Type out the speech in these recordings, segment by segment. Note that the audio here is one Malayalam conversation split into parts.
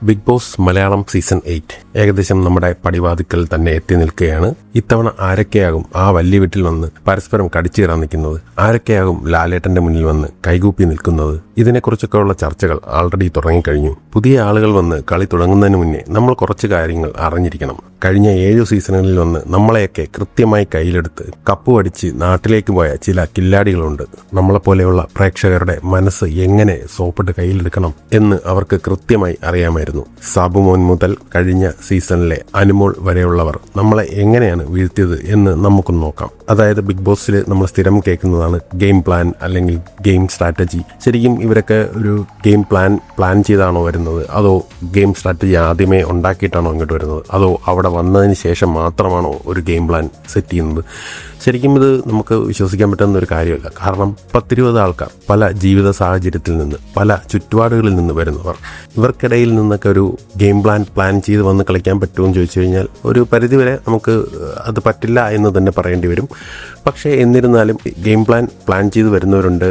ബിഗ് ബോസ് മലയാളം സീസൺ 8 ഏകദേശം നമ്മുടെ പടിവാതിക്കൽ തന്നെ എത്തി നിൽക്കുകയാണ്. ഇത്തവണ ആരൊക്കെയാകും ആ വലിയ വീട്ടിൽ വന്ന് പരസ്പരം കടിച്ചുകയറാൻ നിൽക്കുന്നത്? ആരൊക്കെയാകും ലാലേട്ടന്റെ മുന്നിൽ വന്ന് കൈകൂപ്പി നിൽക്കുന്നത്? ഇതിനെക്കുറിച്ചൊക്കെ ഉള്ള ചർച്ചകൾ ആൾറെഡി തുടങ്ങിക്കഴിഞ്ഞു. പുതിയ ആളുകൾ വന്ന് കളി തുടങ്ങുന്നതിന് മുന്നേ നമ്മൾ കുറച്ച് കാര്യങ്ങൾ അറിഞ്ഞിരിക്കണം. കഴിഞ്ഞ 7 സീസണുകളിൽ വന്ന് നമ്മളെയൊക്കെ കൃത്യമായി കയ്യിലെടുത്ത് കപ്പ് അടിച്ച് നാട്ടിലേക്ക് പോയ ചില കില്ലാടികളുണ്ട്. നമ്മളെപ്പോലെയുള്ള പ്രേക്ഷകരുടെ മനസ്സ് എങ്ങനെ സോപ്പിട്ട് കയ്യിലെടുക്കണം എന്ന് അവർക്ക് കൃത്യമായി അറിയാമായിരുന്നു. സാബുമോൻ മുതൽ കഴിഞ്ഞ സീസണിലെ അനുമോൾ വരെയുള്ളവർ നമ്മളെ എങ്ങനെയാണ് വീഴ്ത്തിയത് എന്ന് നമുക്കൊന്ന് നോക്കാം. അതായത് ബിഗ് ബോസിൽ നമ്മൾ സ്ഥിരം കേൾക്കുന്നതാണ് ഗെയിം പ്ലാൻ അല്ലെങ്കിൽ ഗെയിം സ്ട്രാറ്റജി. ശരിക്കും ഇവരൊക്കെ ഒരു ഗെയിം പ്ലാൻ ചെയ്താണോ വരുന്നത്, അതോ ഗെയിം സ്ട്രാറ്റജി ആദ്യമേ ഉണ്ടാക്കിയിട്ടാണോ ഇങ്ങോട്ട് വരുന്നത്, അതോ അവിടെ വന്നതിന് ശേഷം മാത്രമാണോ ഒരു ഗെയിം പ്ലാൻ സെറ്റ് ചെയ്യുന്നത്? ശരിക്കും ഇത് നമുക്ക് വിശ്വസിക്കാൻ പറ്റുന്ന ഒരു കാര്യമല്ല. കാരണം 10-20 ആൾക്കാർ പല ജീവിത സാഹചര്യത്തിൽ നിന്ന്, പല ചുറ്റുപാടുകളിൽ നിന്ന് വരുന്നവർ, ഇവർക്കിടയിൽ നിന്നൊക്കെ ഒരു ഗെയിം പ്ലാൻ ചെയ്ത് വന്ന് കളിക്കാൻ പറ്റുമെന്ന് ചോദിച്ചു കഴിഞ്ഞാൽ ഒരു പരിധിവരെ നമുക്ക് അത് പറ്റില്ല എന്ന് തന്നെ പറയേണ്ടി വരും. പക്ഷേ എന്നിരുന്നാലും ഗെയിം പ്ലാൻ ചെയ്ത് വരുന്നവരുണ്ട്,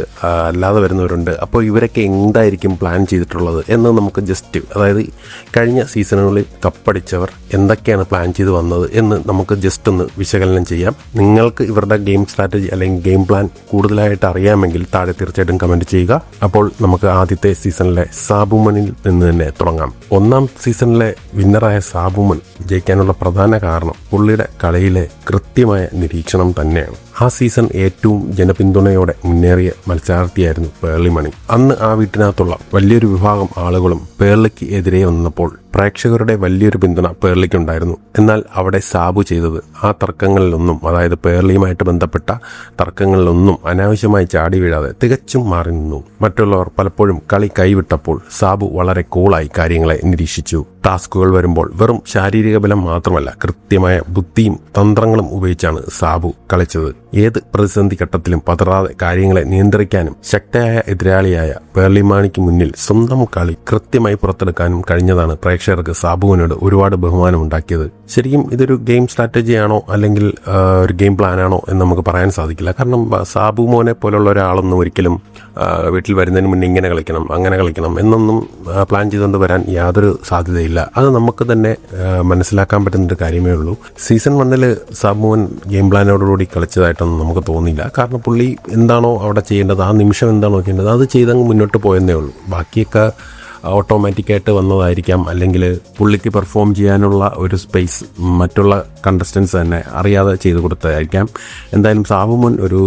അല്ലാതെ വരുന്നവരുണ്ട്. അപ്പോൾ ഇവരൊക്കെ എന്തായിരിക്കും പ്ലാൻ ചെയ്തിട്ടുള്ളത് എന്ന് നമുക്ക് ജസ്റ്റ്, അതായത് കഴിഞ്ഞ സീസണുകളിൽ കപ്പടിച്ചവർ എന്തൊക്കെയാണ് പ്ലാൻ ചെയ്ത് വന്നത് എന്ന് നമുക്ക് ജസ്റ്റ് ഒന്ന് വിശകലനം ചെയ്യാം. നിങ്ങൾക്ക് ഇവരുടെ ഗെയിം സ്ട്രാറ്റജി അല്ലെങ്കിൽ ഗെയിം പ്ലാൻ കൂടുതലായിട്ട് അറിയാമെങ്കിൽ താഴെ തീർച്ചയായിട്ടും കമന്റ് ചെയ്യുക. അപ്പോൾ നമുക്ക് ആദ്യത്തെ സീസണിലെ സാബുമണിൽ നിന്ന് തന്നെ തുടങ്ങാം. 1ാം സീസണിലെ വിന്നറായ സാബുമൺ ജയിക്കാനുള്ള പ്രധാന കാരണം പുള്ളിയുടെ കളിയിലെ കൃത്യമായ നിരീക്ഷണം തന്നെയാണ്. ആ സീസൺ ഏറ്റവും ജനപിന്തുണയോടെ മുന്നേറിയ മത്സരാർത്ഥിയായിരുന്നു പേർളിമണി. അന്ന് ആ വീട്ടിനകത്തുള്ള വലിയൊരു വിഭാഗം ആളുകളും പേർളിക്ക് എതിരെ വന്നപ്പോൾ പ്രേക്ഷകരുടെ വലിയൊരു പിന്തുണ പേർളിക്കുണ്ടായിരുന്നു. എന്നാൽ അവിടെ സാബു ചെയ്തത് ആ തർക്കങ്ങളിലൊന്നും, അതായത് പേർളിയുമായിട്ട് ബന്ധപ്പെട്ട തർക്കങ്ങളിലൊന്നും അനാവശ്യമായി ചാടി വീഴാതെ തികച്ചും മാറി നിന്നു. മറ്റുള്ളവർ പലപ്പോഴും കളി കൈവിട്ടപ്പോൾ സാബു വളരെ കൂളായി കാര്യങ്ങളെ നിരീക്ഷിച്ചു. ടാസ്കുകൾ വരുമ്പോൾ വെറും ശാരീരിക ബലം മാത്രമല്ല, കൃത്യമായ ബുദ്ധിയും തന്ത്രങ്ങളും ഉപയോഗിച്ചാണ് സാബു കളിച്ചത്. ഏത് പ്രതിസന്ധി ഘട്ടത്തിലും പതറാതെ കാര്യങ്ങളെ നിയന്ത്രിക്കാനും ശക്തയായ എതിരാളിയായ പേർളിമാണിക്ക് മുന്നിൽ സ്വന്തം കളി കൃത്യമായി പുറത്തെടുക്കാനും കഴിഞ്ഞതാണ് പ്രേക്ഷകർക്ക് സാബുവിനോട് ഒരുപാട് ബഹുമാനം ഉണ്ടാക്കിയത്. ശരിക്കും ഇതൊരു ഗെയിം സ്ട്രാറ്റജിയാണോ അല്ലെങ്കിൽ ഒരു ഗെയിം പ്ലാനാണോ എന്ന് നമുക്ക് പറയാൻ സാധിക്കില്ല. കാരണം സാബു മോനെ പോലുള്ള ഒരാളൊന്നും ഒരിക്കലും വീട്ടിൽ വരുന്നതിന് മുന്നേ ഇങ്ങനെ കളിക്കണം അങ്ങനെ കളിക്കണം എന്നൊന്നും പ്ലാൻ ചെയ്തുകൊണ്ട് വരാൻ യാതൊരു സാധ്യതയില്ല. അത് നമുക്ക് തന്നെ മനസ്സിലാക്കാൻ പറ്റുന്നൊരു കാര്യമേ ഉള്ളൂ. സീസൺ 1 സാബുമോൻ ഗെയിം പ്ലാനോടുകൂടി കളിച്ചതായിട്ടൊന്നും നമുക്ക് തോന്നിയില്ല. കാരണം പുള്ളി എന്താണോ അവിടെ ചെയ്യേണ്ടത്, ആ നിമിഷം എന്താണോ ചെയ്യേണ്ടത് അത് ചെയ്തങ്ങ് മുന്നോട്ട് പോയെന്നേ ഉള്ളൂ. ബാക്കിയൊക്കെ ഓട്ടോമാറ്റിക്കായിട്ട് വന്നതായിരിക്കാം, അല്ലെങ്കിൽ പുള്ളിക്ക് പെർഫോം ചെയ്യാനുള്ള ഒരു സ്പേസ് മറ്റുള്ള കണ്ടസ്റ്റൻസ് തന്നെ അറിയാതെ ചെയ്തു കൊടുത്തതായിരിക്കാം. എന്തായാലും സാബുമോൻ ഒരു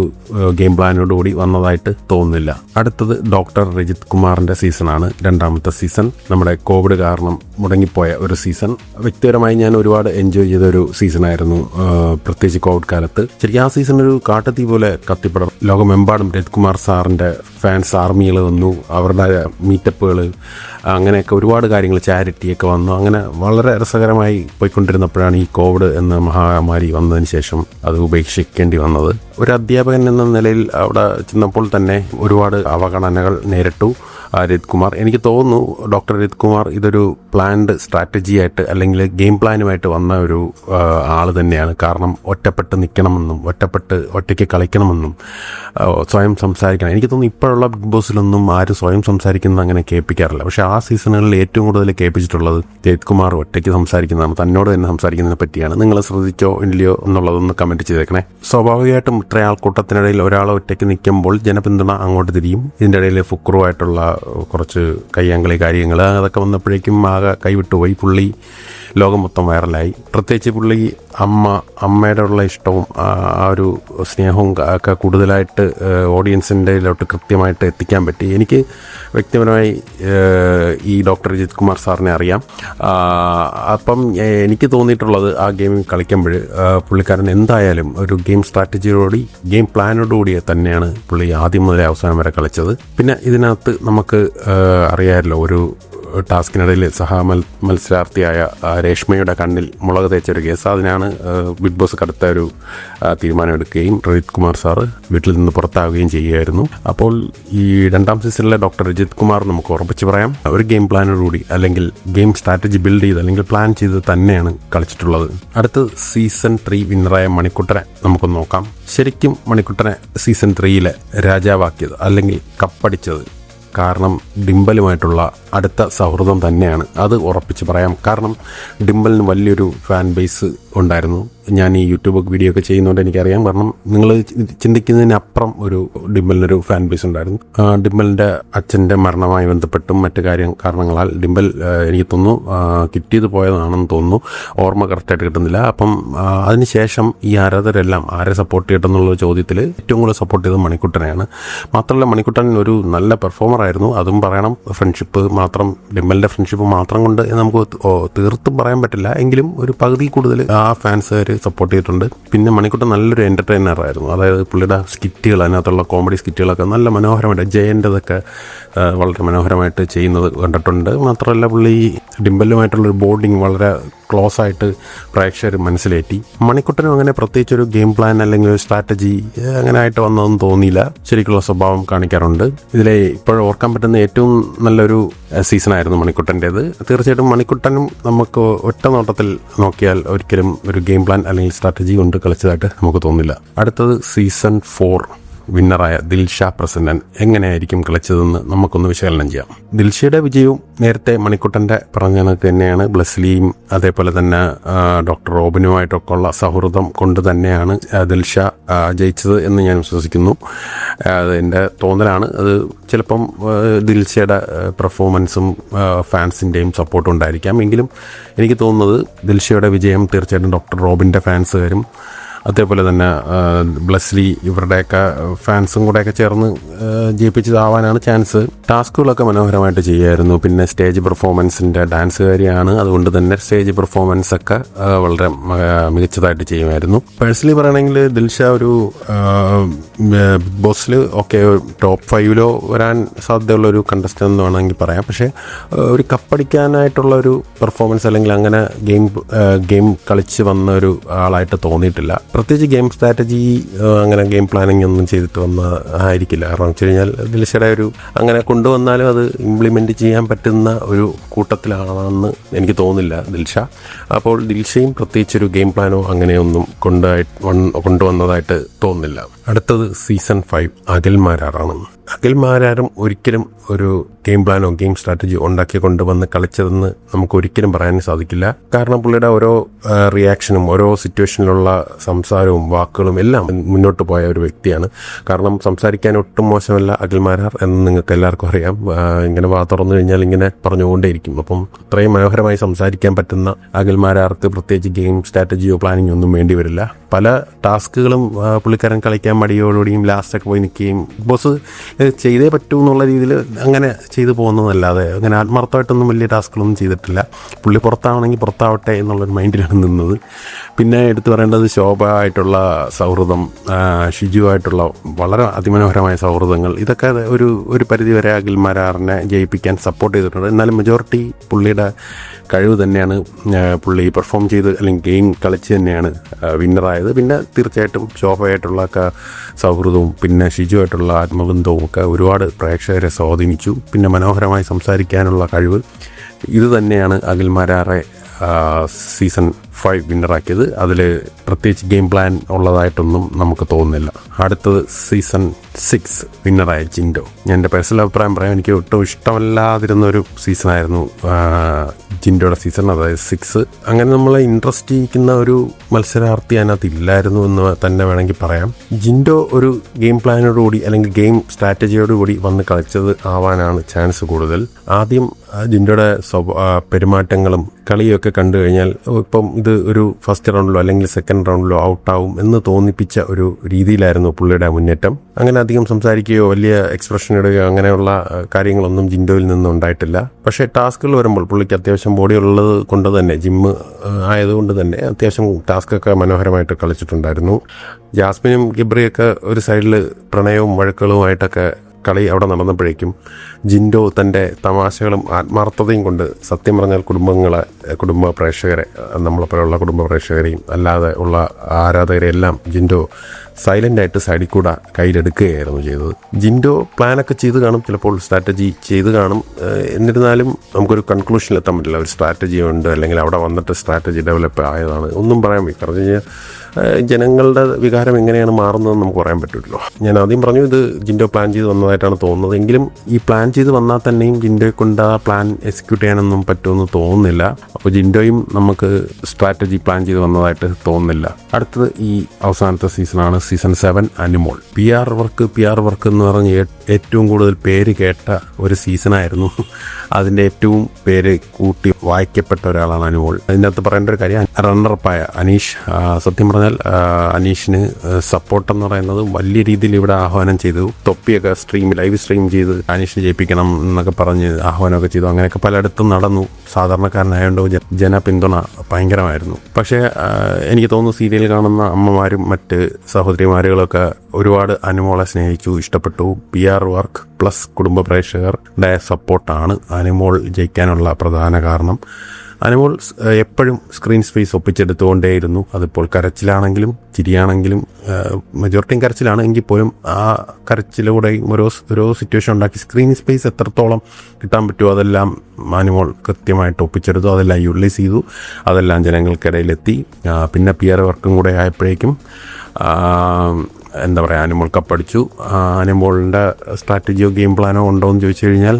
ഗെയിം പ്ലാനോടുകൂടി വന്നതായിട്ട് തോന്നുന്നില്ല. അടുത്തത് ഡോക്ടർ രജിത് കുമാറിന്റെ സീസണാണ്. 2ാമത്തെ സീസൺ നമ്മുടെ കോവിഡ് കാരണം മുടങ്ങിപ്പോയ ഒരു സീസൺ. വ്യക്തിപരമായി ഞാൻ ഒരുപാട് എൻജോയ് ചെയ്ത ഒരു സീസണായിരുന്നു, പ്രത്യേകിച്ച് കോവിഡ് കാലത്ത്. ശരിക്കും ആ സീസൺ ഒരു കാട്ടുതീ പോലെ കത്തിപ്പടം. ലോകമെമ്പാടും രജിത് കുമാർ സാറിന്റെ ഫാൻസ് ആർമികൾ വന്നു, അവരുടെ മീറ്റപ്പുകൾ, അങ്ങനെയൊക്കെ ഒരുപാട് കാര്യങ്ങൾ, ചാരിറ്റിയൊക്കെ വന്നു. അങ്ങനെ വളരെ രസകരമായി പോയിക്കൊണ്ടിരുന്നപ്പോഴാണ് ഈ കോവിഡ് എന്ന മഹാമാരി വന്നതിന് ശേഷം അത് ഉപേക്ഷിക്കേണ്ടി വന്നത്. ഒരു അധ്യാപകൻ എന്ന നിലയിൽ അവിടെ ചെന്നപ്പോൾ തന്നെ ഒരുപാട് അവഗണനകൾ നേരിട്ടു രജിത് കുമാർ. എനിക്ക് തോന്നുന്നു ഡോക്ടർ രജിത് കുമാർ ഇതൊരു പ്ലാൻഡ് സ്ട്രാറ്റജി ആയിട്ട് അല്ലെങ്കിൽ ഗെയിം പ്ലാനുമായിട്ട് വന്ന ഒരു ആൾ തന്നെയാണ്. കാരണം ഒറ്റപ്പെട്ട് നിൽക്കണമെന്നും ഒറ്റയ്ക്ക് കളിക്കണമെന്നും സ്വയം സംസാരിക്കണം. എനിക്ക് തോന്നുന്നു ഇപ്പോഴുള്ള ബിഗ് ബോസിലൊന്നും ആരും സ്വയം സംസാരിക്കുന്നത് അങ്ങനെ കേൾപ്പിക്കാറില്ല. പക്ഷേ ആ സീസണുകളിൽ ഏറ്റവും കൂടുതൽ കേൾപ്പിച്ചിട്ടുള്ളത് രജിത് കുമാർ ഒറ്റയ്ക്ക് സംസാരിക്കുന്നതാണ്, തന്നോട് തന്നെ സംസാരിക്കുന്നതിനെ പറ്റിയാണ്. നിങ്ങൾ ശ്രദ്ധിച്ചോ ഇല്ലയോ എന്നുള്ളതൊന്ന് കമൻറ്റ് ചെയ്തേക്കണേ. സ്വാഭാവികമായിട്ടും ഇത്ര ആൾക്കൂട്ടത്തിനിടയിൽ ഒരാൾ ഒറ്റയ്ക്ക് നിൽക്കുമ്പോൾ ജനപിന്തുണ അങ്ങോട്ട് തിരിയും. ഇതിൻ്റെ ഇടയിൽ ഫുക്രുവായിട്ടുള്ള കുറച്ച് കയ്യാങ്കളി കാര്യങ്ങൾ അതൊക്കെ വന്നപ്പോഴേക്കും ആകെ കൈവിട്ടുപോയി. പുള്ളി ലോകം മൊത്തം വൈറലായി. പ്രത്യേകിച്ച് പുള്ളി അമ്മയുടെ ഉള്ള ഇഷ്ടവും ആ ഒരു സ്നേഹവും ഒക്കെ കൂടുതലായിട്ട് ഓഡിയൻസിൻ്റെ ഇതിലോട്ട് കൃത്യമായിട്ട് എത്തിക്കാൻ പറ്റി. എനിക്ക് വ്യക്തിപരമായി ഈ ഡോക്ടർ രജിത് കുമാർ സാറിനെ അറിയാം. അപ്പം എനിക്ക് തോന്നിയിട്ടുള്ളത് ആ ഗെയിം കളിക്കുമ്പോൾ പുള്ളിക്കാരൻ എന്തായാലും ഒരു ഗെയിം സ്ട്രാറ്റജിയോടുകൂടി ഗെയിം പ്ലാനോടുകൂടി തന്നെയാണ് പുള്ളി ആദ്യം മുതലേ അവസാനം വരെ കളിച്ചത്. പിന്നെ ഇതിനകത്ത് നമുക്ക് അറിയാമല്ലോ, ഒരു ടാസ്കിനിടയിൽ മത്സരാർത്ഥിയായ രേഷ്മയുടെ കണ്ണിൽ മുളക് തേച്ചൊരു കേസ്. അതിനാണ് ബിഗ് ബോസ് കടുത്ത ഒരു തീരുമാനമെടുക്കുകയും രജിത് കുമാർ സാറ് വീട്ടിൽ നിന്ന് പുറത്താവുകയും ചെയ്യുകയായിരുന്നു. അപ്പോൾ ഈ 2ാം സീസണിലെ ഡോക്ടർ രജിത് കുമാർ നമുക്ക് ഉറപ്പിച്ച് പറയാം ഒരു ഗെയിം പ്ലാനോടുകൂടി അല്ലെങ്കിൽ ഗെയിം സ്ട്രാറ്റജി ബിൽഡ് ചെയ്ത് അല്ലെങ്കിൽ പ്ലാൻ ചെയ്ത് തന്നെയാണ് കളിച്ചിട്ടുള്ളത്. അടുത്ത് സീസൺ 3 വിന്നറായ മണിക്കുട്ടനെ നമുക്കൊന്ന് നോക്കാം. ശരിക്കും മണിക്കുട്ടനെ സീസൺ 3 രാജാവാക്കിയത് അല്ലെങ്കിൽ കപ്പടിച്ചത് കാരണം ഡിംബലുമായിട്ടുള്ള അടുത്ത സൗഹൃദം തന്നെയാണ്. അത് ഉറപ്പിച്ച് പറയാം. കാരണം ഡിംബലിന് വലിയൊരു ഫാൻ ബേസ് ഉണ്ടായിരുന്നു. ഞാൻ ഈ യൂട്യൂബ് വീഡിയോ ഒക്കെ ചെയ്യുന്നതുകൊണ്ട് എനിക്കറിയാം. കാരണം നിങ്ങൾ ചിന്തിക്കുന്നതിനപ്പുറം ഒരു ഡിംബലിനൊരു ഫാൻ ബേസ് ഉണ്ടായിരുന്നു. ഡിംബലിൻ്റെ അച്ഛൻ്റെ മരണവുമായി ബന്ധപ്പെട്ടും മറ്റു കാരണങ്ങളാൽ ഡിംബൽ എനിക്ക് തോന്നുന്നു കിട്ടിയത് പോയതാണെന്ന് തോന്നുന്നു. ഓർമ്മ കറക്റ്റായിട്ട് കിട്ടുന്നില്ല. അപ്പം അതിനുശേഷം ഈ ആരാധകരെല്ലാം ആരെ സപ്പോർട്ട് ചെയ്യട്ടെന്നുള്ള ചോദ്യത്തിൽ ഏറ്റവും കൂടുതൽ സപ്പോർട്ട് ചെയ്തത് മണിക്കുട്ടനെയാണ്. മാത്രമല്ല മണിക്കുട്ടൻ ഒരു നല്ല പെർഫോമറായിരുന്നു. അതും പറയണം. ഫ്രണ്ട്ഷിപ്പ് മാത്രം, ഡിംബലിൻ്റെ ഫ്രണ്ട്ഷിപ്പ് മാത്രം കൊണ്ട് നമുക്ക് തീർത്തും പറയാൻ പറ്റില്ല. എങ്കിലും ഒരു പകുതി കൂടുതൽ ആ ഫാൻസുകാർ സപ്പോർട്ട് ചെയ്തിട്ടുണ്ട്. പിന്നെ മണിക്കുട്ടൻ നല്ലൊരു എൻ്റർടൈനർ ആയിരുന്നു. അതായത് പുള്ളിയുടെ സ്കിറ്റുകൾ, അതിനകത്തുള്ള കോമഡി സ്കിറ്റുകളൊക്കെ നല്ല മനോഹരമായിട്ട്, ജയൻ്റെതൊക്കെ വളരെ മനോഹരമായിട്ട് ചെയ്യുന്നത് കണ്ടിട്ടുണ്ട്. മാത്രമല്ല പുള്ളി ഡിംബലുമായിട്ടുള്ളൊരു ബോണ്ടിങ് വളരെ ക്ലോസ് ആയിട്ട് പ്രേക്ഷകർ മനസ്സിലേറ്റി. മണിക്കുട്ടനും അങ്ങനെ പ്രത്യേകിച്ചൊരു ഗെയിം പ്ലാൻ അല്ലെങ്കിൽ ഒരു സ്ട്രാറ്റജി അങ്ങനെ ആയിട്ട് വന്നതൊന്നും തോന്നിയില്ല. ശരിക്കുള്ള സ്വഭാവം കാണിക്കാറുണ്ട്. ഇതിലെ ഇപ്പോൾ ഓർക്കാൻ പറ്റുന്ന ഏറ്റവും നല്ലൊരു സീസണായിരുന്നു മണിക്കുട്ടൻ്റേത്. തീർച്ചയായിട്ടും മണിക്കുട്ടനും നമുക്ക് ഒറ്റ നോട്ടത്തിൽ നോക്കിയാൽ ഒരിക്കലും ഒരു ഗെയിം പ്ലാൻ അല്ലെങ്കിൽ സ്ട്രാറ്റജി കൊണ്ട് കളിച്ചതായിട്ട് നമുക്ക് തോന്നില്ല. അടുത്തത് സീസൺ 4 വിന്നറായ ദിൽഷ പ്രസന്നൻ എങ്ങനെയായിരിക്കും കളിച്ചതെന്ന് നമുക്കൊന്ന് വിശകലനം ചെയ്യാം. ദിൽഷയുടെ വിജയവും നേരത്തെ മണിക്കുട്ടൻ്റെ പറഞ്ഞ കണക്ക് തന്നെയാണ്. ബ്ലെസ്ലിയും അതേപോലെ തന്നെ ഡോക്ടർ റോബിനുമായിട്ടൊക്കെ ഉള്ള സൗഹൃദം കൊണ്ട് തന്നെയാണ് ദിൽഷ ജയിച്ചത് എന്ന് ഞാൻ വിശ്വസിക്കുന്നു. അതെൻ്റെ തോന്നലാണ്. അത് ചിലപ്പം ദിൽഷയുടെ പെർഫോമൻസും ഫാൻസിൻ്റെയും സപ്പോർട്ടും ഉണ്ടായിരിക്കാം. എങ്കിലും എനിക്ക് തോന്നുന്നത് ദിൽഷയുടെ വിജയം തീർച്ചയായിട്ടും ഡോക്ടർ റോബിൻ്റെ ഫാൻസുകാരും അതേപോലെ തന്നെ ബ്ലെസ്ലി ഇവരുടെയൊക്കെ ഫാൻസും കൂടെയൊക്കെ ചേർന്ന് ജയിപ്പിച്ചതാവാനാണ് ചാൻസ്. ടാസ്കുകളൊക്കെ മനോഹരമായിട്ട് ചെയ്യുമായിരുന്നു. പിന്നെ സ്റ്റേജ് പെർഫോമൻസിൻ്റെ ഡാൻസുകാരിയാണ്. അതുകൊണ്ട് തന്നെ സ്റ്റേജ് പെർഫോമൻസ് ഒക്കെ വളരെ മികച്ചതായിട്ട് ചെയ്യുമായിരുന്നു. പേഴ്സണലി പറയുകയാണെങ്കിൽ ദിൽഷ ഒരു ബിഗ് ബോസിൽ ഒക്കെ ടോപ്പ് 5 വരാൻ സാധ്യതയുള്ളൊരു കണ്ടസ്റ്റൻ്റ് എന്ന് വേണമെങ്കിൽ പറയാം. പക്ഷേ ഒരു കപ്പടിക്കാനായിട്ടുള്ള ഒരു പെർഫോമൻസ് അല്ലെങ്കിൽ അങ്ങനെ ഗെയിം കളിച്ച് വന്ന ഒരു ആളായിട്ട് തോന്നിയിട്ടില്ല. പ്രത്യേകിച്ച് ഗെയിം സ്ട്രാറ്റജി അങ്ങനെ ഗെയിം പ്ലാനിങ് ഒന്നും ചെയ്തിട്ട് ആയിരിക്കില്ല. കാരണം വെച്ച് കഴിഞ്ഞാൽ ദിൽഷയുടെ ഒരു അങ്ങനെ കൊണ്ടുവന്നാലും അത് ഇംപ്ലിമെൻറ്റ് ചെയ്യാൻ പറ്റുന്ന ഒരു കൂട്ടത്തിലാണെന്ന് എനിക്ക് തോന്നുന്നില്ല ദിൽഷ. അപ്പോൾ ദിൽഷയും പ്രത്യേകിച്ചൊരു ഗെയിം പ്ലാനോ അങ്ങനെയൊന്നും കൊണ്ടുവന്നതായിട്ട് തോന്നുന്നില്ല. അടുത്തത് സീസൺ 5 അഖിൽമാരാറാണ്. അഖിൽമാരാരും ഒരിക്കലും ഒരു ഗെയിം പ്ലാനോ ഗെയിം സ്ട്രാറ്റജിയോ ഉണ്ടാക്കി കൊണ്ടുവന്ന് കളിച്ചതെന്ന് നമുക്ക് ഒരിക്കലും പറയാൻ സാധിക്കില്ല. കാരണം പുള്ളിയുടെ ഓരോ റിയാക്ഷനും ഓരോ സിറ്റുവേഷനിലുള്ള സംസാരവും വാക്കുകളും എല്ലാം മുന്നോട്ട് പോയ ഒരു വ്യക്തിയാണ്. കാരണം സംസാരിക്കാൻ ഒട്ടും മോശമല്ല അഖിൽമാരാർ എന്ന് നിങ്ങൾക്ക് എല്ലാവർക്കും അറിയാം. ഇങ്ങനെ വാ തുറന്നു കഴിഞ്ഞാൽ ഇങ്ങനെ പറഞ്ഞുകൊണ്ടേയിരിക്കും. അപ്പം അത്രയും മനോഹരമായി സംസാരിക്കാൻ പറ്റുന്ന അഖിൽമാരാർക്ക് പ്രത്യേകിച്ച് ഗെയിം സ്ട്രാറ്റജിയോ പ്ലാനിങ്ങോ ഒന്നും വേണ്ടി വരില്ല. പല ടാസ്കുകളും പുള്ളിക്കാരൻ കളിക്കാൻ മടിയോടുകൂടിയും ലാസ്റ്റൊക്കെ പോയി നിൽക്കുകയും ബിഗ് ബോസ് ചെയ്തേ പറ്റൂ എന്നുള്ള രീതിയിൽ അങ്ങനെ ചെയ്തു പോകുന്നതല്ലാതെ അങ്ങനെ ആത്മാർത്ഥമായിട്ടൊന്നും വലിയ ടാസ്കുകളൊന്നും ചെയ്തിട്ടില്ല. പുള്ളി പുറത്താവണമെങ്കിൽ പുറത്താവട്ടെ എന്നുള്ളൊരു മൈൻഡിലാണ് നിന്നത്. പിന്നെ എടുത്തു പറയേണ്ടത് ശോഭ ആയിട്ടുള്ള സൗഹൃദം, ഷിജുവായിട്ടുള്ള വളരെ അതിമനോഹരമായ സൗഹൃദങ്ങൾ, ഇതൊക്കെ ഒരു പരിധിവരെ അഖിൽമാരാറിനെ ജയിപ്പിക്കാൻ സപ്പോർട്ട് ചെയ്തിട്ടുണ്ട്. എന്നാലും മെജോറിറ്റി പുള്ളിയുടെ കഴിവ് തന്നെയാണ്. പുള്ളി പെർഫോം ചെയ്ത് അല്ലെങ്കിൽ ഗെയിം കളിച്ച് തന്നെയാണ് വിന്നറായത്. പിന്നെ തീർച്ചയായിട്ടും ശോഭയായിട്ടുള്ള സൗഹൃദവും പിന്നെ ഷിജുവായിട്ടുള്ള ആത്മബന്ധവും ഒക്കെ ഒരുപാട് പ്രേക്ഷകരെ സ്വാധീനിച്ചു. പിന്നെ മനോഹരമായി സംസാരിക്കാനുള്ള കഴിവ്, ഇത് തന്നെയാണ് അഖിൽമാരാറെ സീസൺ 5 വിന്നറാക്കിയത്. അതിൽ പ്രത്യേകിച്ച് ഗെയിം പ്ലാൻ ഉള്ളതായിട്ടൊന്നും നമുക്ക് തോന്നുന്നില്ല. അടുത്തത് സീസൺ 6 വിന്നറായ ജിൻഡോ. ഞാൻ എൻ്റെ പേഴ്സണൽ അഭിപ്രായം പറയാം, എനിക്ക് ഒട്ടും ഇഷ്ടമല്ലാതിരുന്ന ഒരു സീസണായിരുന്നു ജിൻഡോയുടെ സീസൺ, അതായത് 6. അങ്ങനെ നമ്മളെ ഇൻട്രസ്റ്റ് ചെയ്യിക്കുന്ന ഒരു മത്സരാർത്ഥി അതിനകത്ത് ഇല്ലായിരുന്നു എന്ന് തന്നെ വേണമെങ്കിൽ പറയാം. ജിൻഡോ ഒരു ഗെയിം പ്ലാനോടുകൂടി അല്ലെങ്കിൽ ഗെയിം സ്ട്രാറ്റജിയോടുകൂടി വന്ന് കളിച്ചത് ആവാനാണ് ചാൻസ് കൂടുതൽ. ആദ്യം ജിൻഡോയുടെ പെരുമാറ്റങ്ങളും കളിയൊക്കെ കണ്ടു കഴിഞ്ഞാൽ ഇപ്പം ഇത് ഒരു ഫസ്റ്റ് റൗണ്ടിലോ അല്ലെങ്കിൽ സെക്കൻഡ് റൗണ്ടിലോ ഔട്ടാവും എന്ന് തോന്നിപ്പിച്ച ഒരു രീതിയിലായിരുന്നു പുള്ളിയുടെ മുന്നേറ്റം. അങ്ങനെ അധികം സംസാരിക്കുകയോ വലിയ എക്സ്പ്രഷൻ ഇടുകയോ അങ്ങനെയുള്ള കാര്യങ്ങളൊന്നും ജിൻഡോയിൽ നിന്നും ഉണ്ടായിട്ടില്ല. പക്ഷേ ടാസ്കുകൾ വരുമ്പോൾ പുള്ളിക്ക് അത്യാവശ്യം ബോഡി ഉള്ളത് കൊണ്ട് തന്നെ, ജിമ്മ് ആയതുകൊണ്ട് തന്നെ അത്യാവശ്യം ടാസ്കൊക്കെ മനോഹരമായിട്ട് കളിച്ചിട്ടുണ്ടായിരുന്നു. ജാസ്മിനും ഗിബ്രിയൊക്കെ ഒരു സൈഡിൽ പ്രണയവും വഴക്കുകളുമായിട്ടൊക്കെ കളി അവിടെ നടന്നപ്പോഴേക്കും ജിൻഡോ തൻ്റെ തമാശകളും ആത്മാർത്ഥതയും കൊണ്ട് സത്യം പറഞ്ഞാൽ കുടുംബ പ്രേക്ഷകരെ, നമ്മളെപ്പോലുള്ള കുടുംബ പ്രേക്ഷകരെയും അല്ലാതെ ഉള്ള ആരാധകരെയെല്ലാം ജിൻഡോ സൈലൻ്റായിട്ട് സൈഡിൽ കൂടെ കയ്യിലെടുക്കുകയായിരുന്നു ചെയ്തത്. ജിൻഡോ പ്ലാനൊക്കെ ചെയ്ത് കാണും, ചിലപ്പോൾ സ്ട്രാറ്റജി ചെയ്ത് കാണും. എന്നിരുന്നാലും നമുക്കൊരു കൺക്ലൂഷനിലെത്താൻ പറ്റില്ല. ഒരു സ്ട്രാറ്റജി ഉണ്ട് അല്ലെങ്കിൽ അവിടെ വന്നിട്ട് സ്ട്രാറ്റജി ഡെവലപ്പ് ആയതാണ് ഒന്നും പറയാൻ വയ്യ. കാരണം കഴിഞ്ഞാൽ ജനങ്ങളുടെ വികാരം എങ്ങനെയാണ് മാറുന്നതെന്ന് നമുക്ക് പറയാൻ പറ്റില്ലല്ലോ. ഞാൻ ആദ്യം പറഞ്ഞു ഇത് ജിൻഡോ പ്ലാൻ ചെയ്ത് വന്നതായിട്ടാണ് തോന്നുന്നത്. എങ്കിലും ഈ പ്ലാൻ ചെയ്ത് വന്നാൽ തന്നെയും ജിൻഡോയെ കൊണ്ട് ആ പ്ലാൻ എക്സിക്യൂട്ട് ചെയ്യാനൊന്നും പറ്റുമെന്ന് തോന്നുന്നില്ല. അപ്പോൾ ജിൻഡോയും നമുക്ക് സ്ട്രാറ്റജി പ്ലാൻ ചെയ്ത് വന്നതായിട്ട് തോന്നുന്നില്ല. അടുത്തത് ഈ അവസാനത്തെ സീസണാണ് season 7 Animol. P R work എന്ന് പറഞ്ഞ് ഏറ്റവും കൂടുതൽ പേര് കേട്ട ഒരു സീസണായിരുന്നു. അതിൻ്റെ ഏറ്റവും പേര് കൂട്ടി വായിക്കപ്പെട്ട ഒരാളാണ് അനിമോൾ. അതിനകത്ത് പറയേണ്ട ഒരു കാര്യം, റണ്ണറപ്പായ അനീഷ്, സത്യം പറഞ്ഞാൽ അനീഷിന് സപ്പോർട്ട് എന്ന് പറയുന്നത് വലിയ രീതിയിൽ ഇവിടെ ആഹ്വാനം ചെയ്തു. തൊപ്പിയൊക്കെ ലൈവ് സ്ട്രീം ചെയ്ത് അനീഷിനെ ജയിപ്പിക്കണം എന്നൊക്കെ പറഞ്ഞ് ആഹ്വാനമൊക്കെ ചെയ്തു. അങ്ങനെയൊക്കെ പലയിടത്തും നടന്നു. സാധാരണക്കാരനായതുകൊണ്ട് ജനപിന്തുണ ഭയങ്കരമായിരുന്നു. പക്ഷേ എനിക്ക് തോന്നുന്നു സീരിയൽ കാണുന്ന അമ്മമാരും മറ്റ് സഹോദരിമാരുകളൊക്കെ ഒരുപാട് അനിമോളെ സ്നേഹിച്ചു, ഇഷ്ടപ്പെട്ടു. PR വർക്ക് പ്ലസ് കുടുംബ പ്രേക്ഷകരുടെ സപ്പോർട്ടാണ് അനിമോൾ ജയിക്കാനുള്ള പ്രധാന കാരണം. അനിമോൾ എപ്പോഴും സ്ക്രീൻ സ്പേസ് ഒപ്പിച്ചെടുത്തുകൊണ്ടേയിരുന്നു. അതിപ്പോൾ കരച്ചിലാണെങ്കിലും ചിരിയാണെങ്കിലും മെജോറിറ്റിയും കരച്ചിലാണ് എങ്കിൽ പോലും ആ കരച്ചിലൂടെയും ഓരോ സിറ്റുവേഷൻ ഉണ്ടാക്കി സ്ക്രീൻ സ്പേസ് എത്രത്തോളം കിട്ടാൻ പറ്റുമോ അതെല്ലാം അനിമോൾ കൃത്യമായിട്ട് ഒപ്പിച്ചെടുത്തു. അതെല്ലാം യൂട്ടിലൈസ് ചെയ്തു. അതെല്ലാം ജനങ്ങൾക്കിടയിലെത്തി. പിന്നെ PR വർക്കും കൂടെ ആയപ്പോഴേക്കും എന്താ പറയുക, അനിമോൾ കപ്പടിച്ചു. അനിമോളിൻ്റെ സ്ട്രാറ്റജിയോ ഗെയിം പ്ലാനോ ഉണ്ടോ എന്ന് ചോദിച്ചു കഴിഞ്ഞാൽ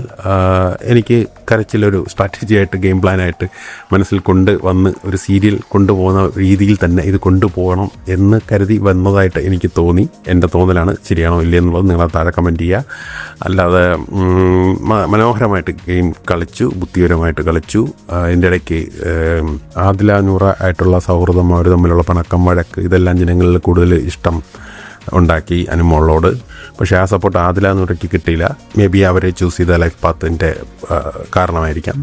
എനിക്ക് കരച്ചിലൊരു സ്ട്രാറ്റജിയായിട്ട് ഗെയിം പ്ലാനായിട്ട് മനസ്സിൽ കൊണ്ടുവന്ന് ഒരു സീരിയൽ കൊണ്ടുപോകുന്ന രീതിയിൽ തന്നെ ഇത് കൊണ്ടുപോകണം എന്ന് കരുതി വന്നതായിട്ട് എനിക്ക് തോന്നി. എൻ്റെ തോന്നലാണ്, ശരിയാണോ ഇല്ലേ എന്നുള്ളത് നിങ്ങൾ താഴെ കമൻറ്റ് ചെയ്യുക. അല്ലാതെ മനോഹരമായിട്ട് ഗെയിം കളിച്ചു, ബുദ്ധിപരമായിട്ട് കളിച്ചു. അതിൻ്റെ ഇടയ്ക്ക് ആദില നൂറ ആയിട്ടുള്ള സൗഹൃദം, അവർ തമ്മിലുള്ള പണക്കം വഴക്ക്, ഇതെല്ലാം ജനങ്ങളിൽ കൂടുതൽ ഇഷ്ടം ഉണ്ടാക്കി അനിമോളോട്. പക്ഷേ ആ സപ്പോർട്ട് ആദില നൂറയ്ക്ക് കിട്ടിയില്ല. മേ ബി അവരെ ചൂസ് ചെയ്ത ലൈഫ് പാത്തിൻ്റെ കാരണമായിരിക്കാം.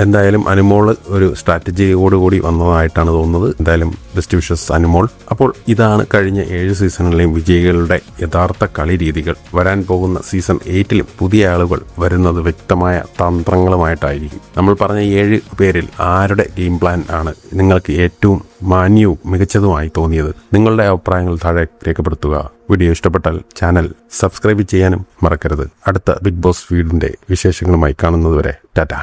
എന്തായാലും അനിമോൾ ഒരു സ്ട്രാറ്റജിയോടുകൂടി വന്നതായിട്ടാണ് തോന്നുന്നത്. എന്തായാലും ബെസ്റ്റ് വിഷസ് അനിമോൾ. അപ്പോൾ ഇതാണ് കഴിഞ്ഞ 7 സീസണിലെയും വിജയികളുടെ യഥാർത്ഥ കളി രീതികൾ. വരാൻ പോകുന്ന സീസൺ 8ലും പുതിയ ആളുകൾ വരുന്നത് വ്യക്തമായ തന്ത്രങ്ങളുമായിട്ടായിരിക്കും. നമ്മൾ പറഞ്ഞ 7 പേരിൽ ആരുടെ ഗെയിം പ്ലാൻ ആണ് നിങ്ങൾക്ക് ഏറ്റവും മാന്യവും മികച്ചതുമായി തോന്നിയത്? നിങ്ങളുടെ അഭിപ്രായങ്ങൾ താഴെ രേഖപ്പെടുത്തുക. വീഡിയോ ഇഷ്ടപ്പെട്ടാൽ ചാനൽ സബ്സ്ക്രൈബ് ചെയ്യാനും മറക്കരുത്. അടുത്ത ബിഗ് ബോസ് വീടിൻ്റെ വിശേഷങ്ങളുമായി കാണുന്നതുവരെ ടാറ്റ.